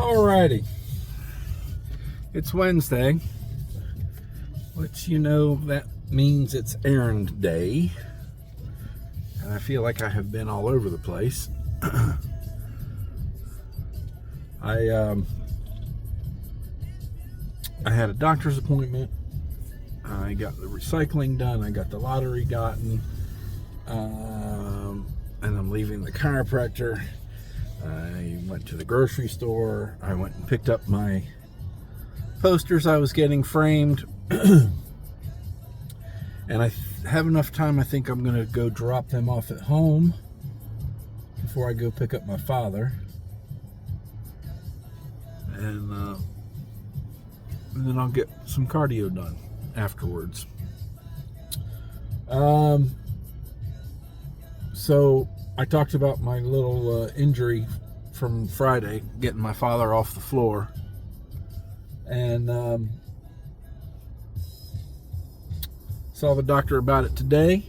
Alrighty, it's Wednesday, which that means it's errand day, and I feel like I have been all over the place. I had a doctor's appointment. I got the recycling done. I got the lottery gotten, and I'm leaving the chiropractor. I went to the grocery store. I went and picked up my posters I was getting framed. And I have enough time. I think I'm going to go drop them off at home before I go pick up my father. And then I'll get some cardio done afterwards. So I talked about my little injury from Friday, getting my father off the floor. And saw the doctor about it today.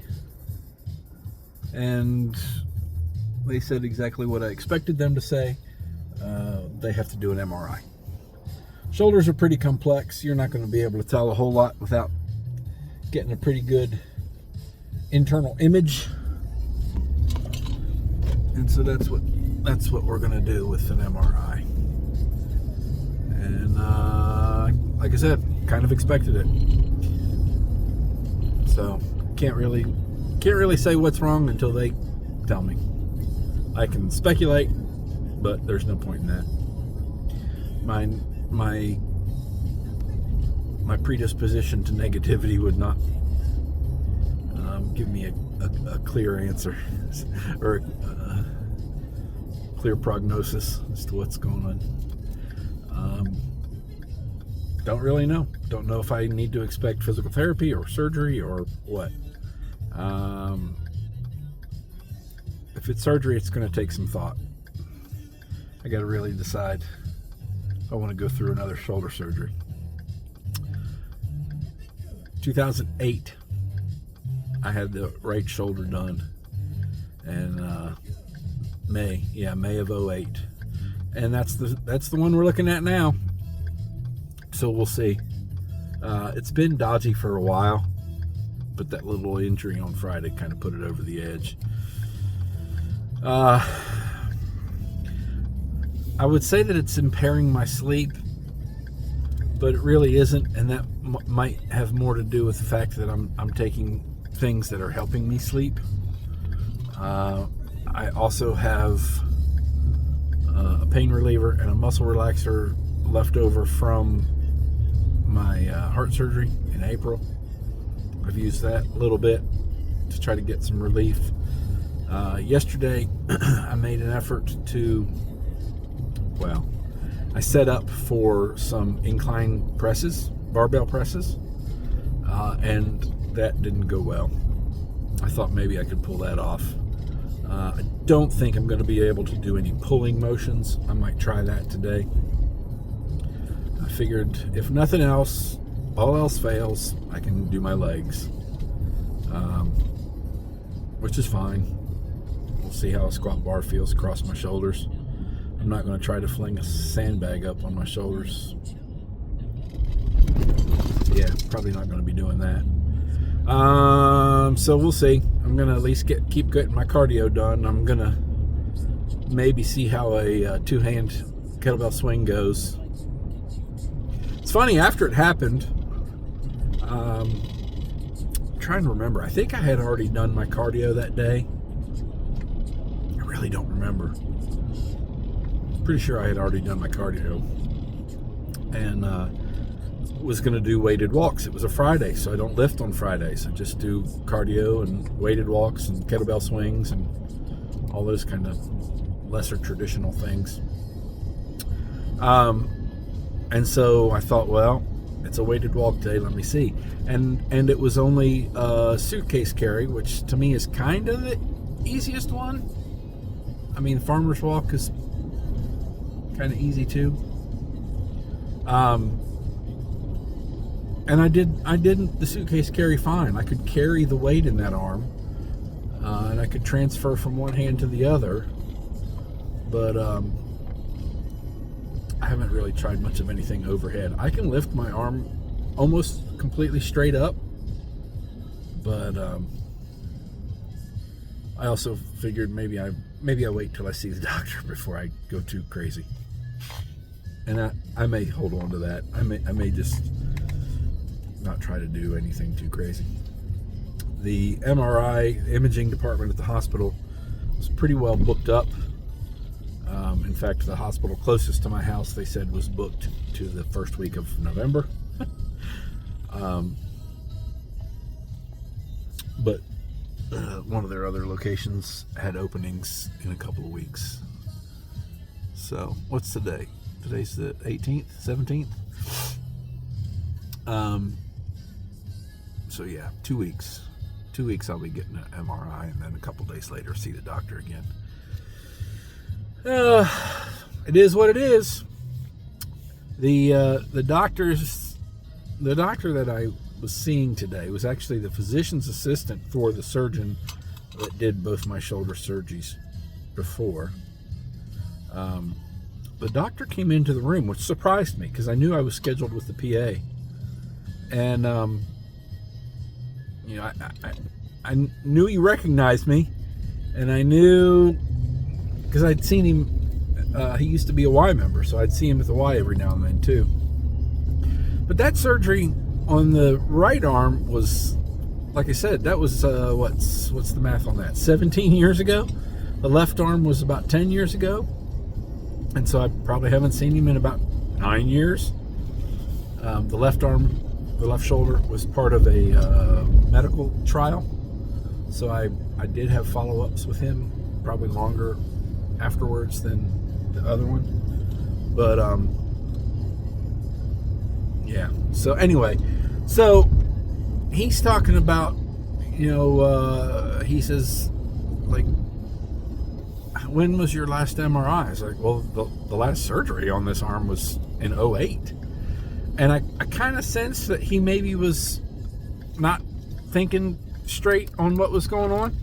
And they said exactly what I expected them to say. They have to do an MRI. Shoulders are pretty complex. You're not going to be able to tell a whole lot without getting a pretty good internal image. And so that's what we're going to do with an MRI. And like I said, kind of expected it. So can't really say what's wrong until they tell me. I can speculate, but there's no point in that. My predisposition to negativity would not give me a clear answer or a clear prognosis as to what's going on. Don't really know. Don't know if I need to expect physical therapy or surgery or what. If it's surgery, it's going to take some thought. I got to really decide if I want to go through another shoulder surgery. 2008, I had the right shoulder done, and May of 08, and that's the one we're looking at now. So we'll see. It's been dodgy for a while, but that little injury on Friday kind of put it over the edge. I would say that it's impairing my sleep, but it really isn't, and that might have more to do with the fact that I'm taking things that are helping me sleep. I also have a pain reliever and a muscle relaxer left over from my heart surgery in April. I've used that a little bit to try to get some relief. Yesterday, I made an effort I set up for some incline presses, barbell presses, and that didn't go well. I thought maybe I could pull that off. I don't think I'm going to be able to do any pulling motions. I might try that today. I figured if nothing else, all else fails, I can do my legs, which is fine. We'll see how a squat bar feels across my shoulders. I'm not going to try to fling a sandbag up on my shoulders. Yeah, probably not going to be doing that. So we'll see. I'm going to at least keep getting my cardio done. I'm going to maybe see how a two-hand kettlebell swing goes. It's funny, after it happened, I'm trying to remember. I think I had already done my cardio that day. I really don't remember. Pretty sure I had already done my cardio, and was going to do weighted walks. It was a Friday, so I don't lift on Fridays. I just do cardio and weighted walks and kettlebell swings and all those kind of lesser traditional things. And so I thought, well, it's a weighted walk day. Let me see. And it was only a suitcase carry, which to me is kind of the easiest one. I mean, farmer's walk is kind of easy too. And I did the suitcase carry fine. I could carry the weight in that arm, and I could transfer from one hand to the other. But I haven't really tried much of anything overhead. I can lift my arm almost completely straight up, but I also figured maybe I wait till I see the doctor before I go too crazy. And I may hold on to that. I may just not try to do anything too crazy. The MRI imaging department at the hospital was pretty well booked up. In fact, the hospital closest to my house, they said, was booked to the first week of November. But one of their other locations had openings in a couple of weeks. So, what's today? Today's the 18th, 17th. So yeah, 2 weeks. 2 weeks I'll be getting an MRI, and then a couple days later see the doctor again. It is what it is. The doctor that I was seeing today was actually the physician's assistant for the surgeon that did both my shoulder surgeries before. The doctor came into the room, which surprised me because I knew I was scheduled with the PA. And, I knew he recognized me, and I knew, because I'd seen him, he used to be a Y member, so I'd see him at the Y every now and then too. But that surgery on the right arm was, like I said, that was, what's the math on that? 17 years ago? The left arm was about 10 years ago. And so I probably haven't seen him in about 9 years. The left arm, the left shoulder was part of a medical trial. So I did have follow-ups with him, probably longer afterwards than the other one. But, yeah. So anyway, so he's talking about, he says, like, when was your last MRI? I was like, well, the last surgery on this arm was in 2008. And I kind of sensed that he maybe was not thinking straight on what was going on.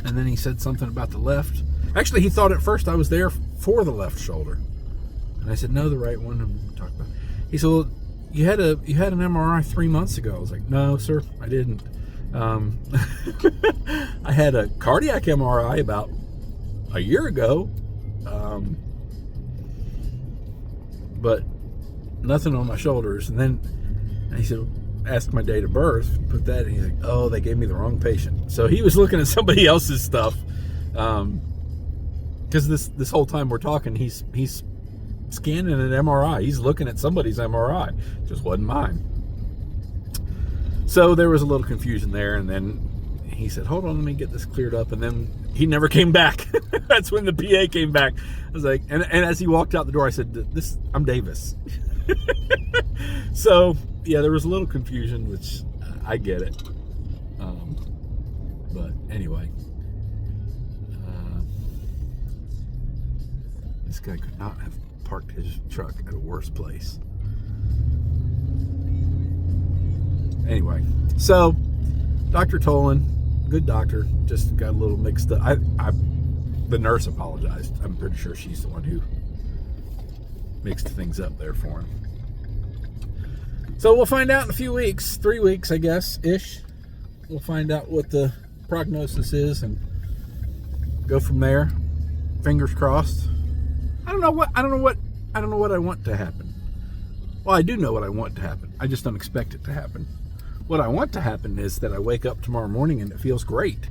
And then he said something about the left. Actually, he thought at first I was there for the left shoulder. And I said, no, the right one I'm talking about. He said, well, you had an MRI 3 months ago. I was like, no, sir, I didn't. I had a cardiac MRI about a year ago, but nothing on my shoulders. And then he said, ask my date of birth, put that in. He's like, oh, they gave me the wrong patient. So he was looking at somebody else's stuff, because this whole time we're talking, he's scanning an MRI. He's looking at somebody's MRI, just wasn't mine. So there was a little confusion there, and then he said, hold on, let me get this cleared up. And then he never came back. That's when the PA came back. I was like, and as he walked out the door, I said, I'm Davis. So, yeah, there was a little confusion, which I get it. But anyway, this guy could not have parked his truck at a worse place. Anyway, so Dr. Tolan, good doctor, just got a little mixed up. The nurse apologized. I'm pretty sure she's the one who mixed things up there for him. So we'll find out in a few weeks, 3 weeks, I guess, ish. We'll find out what the prognosis is and go from there. Fingers crossed. I don't know what I want to happen. Well, I do know what I want to happen. I just don't expect it to happen. What I want to happen is that I wake up tomorrow morning and it feels great.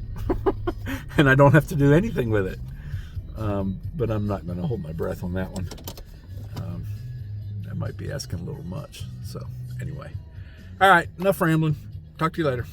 And I don't have to do anything with it. But I'm not going to hold my breath on that one. I might be asking a little much. So, anyway. All right, enough rambling. Talk to you later.